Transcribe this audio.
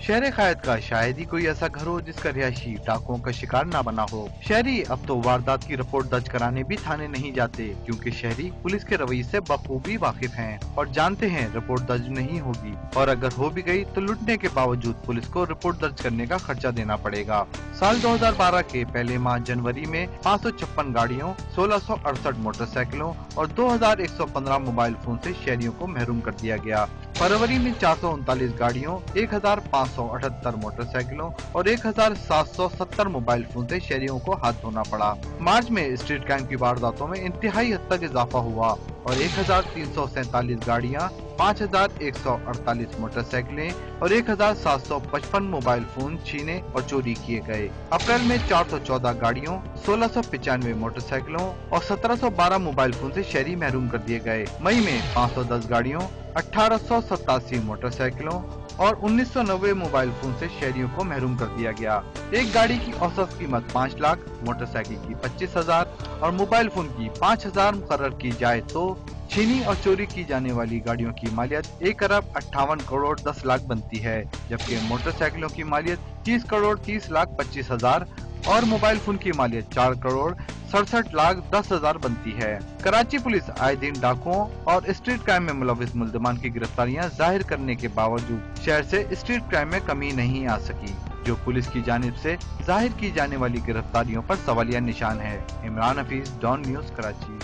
शहर कायद का शायद ही कोई ऐसा घर हो जिसका रिहायशी डाकुओं का शिकार न बना हो। शहरी अब तो वारदात की रिपोर्ट दर्ज कराने भी थाने नहीं जाते, क्योंकि शहरी पुलिस के रवैये से बखूबी वाकिफ हैं और जानते हैं रिपोर्ट दर्ज नहीं होगी, और अगर हो भी गई तो लुटने के बावजूद पुलिस को रिपोर्ट दर्ज करने का खर्चा देना पड़ेगा। साल 2012 के पहले माह जनवरी में 556 गाड़ियों, 1668 मोटरसाइकिलों और 2115 मोबाइल फोन से शहरियों को महरूम कर दिया गया। फरवरी में 439 गाड़ियों, 1578 मोटरसाइकिलों और 1770 मोबाइल फोन से शहरियों को हाथ धोना पड़ा। मार्च में स्ट्रीट क्राइम की वारदातों में इंतहाई हद तक इजाफा हुआ और 1347 गाड़ियां, 5148 मोटरसाइकिलें और 1755 मोबाइल फोन छीने और चोरी किए गए। अप्रैल में 414 गाड़ियों, 1695 मोटरसाइकिलों और 1712 मोबाइल फोन से शहरी महरूम कर दिए गए। मई में 510 गाड़ियों, 1887 मोटरसाइकिलों और 1990 मोबाइल फोन से शहरियों को महरूम कर दिया गया। एक गाड़ी की औसत कीमत 5 लाख, मोटरसाइकिल की 25,000 और मोबाइल फोन की 5,000 मुकर्रर की जाए तो छीनी और चोरी की जाने वाली गाड़ियों की मालियत 1 अरब 58 करोड़ 10 लाख बनती है, जबकि मोटरसाइकिलों की मालियत 30 करोड़ 30 लाख 25 हजार और मोबाइल फोन की मालियत 4 करोड़ 67 लाख 10 हजार बनती है। कराची पुलिस आए दिन डाकुओं और स्ट्रीट क्राइम में मुलविस मुल्ज़मान की गिरफ्तारियां जाहिर करने के बावजूद शहर से स्ट्रीट क्राइम में कमी नहीं आ सकी, जो पुलिस की जानिब से जाहिर की जाने वाली गिरफ्तारियों पर सवालिया निशान है। Imran Hafeez, Dawn News, Karachi.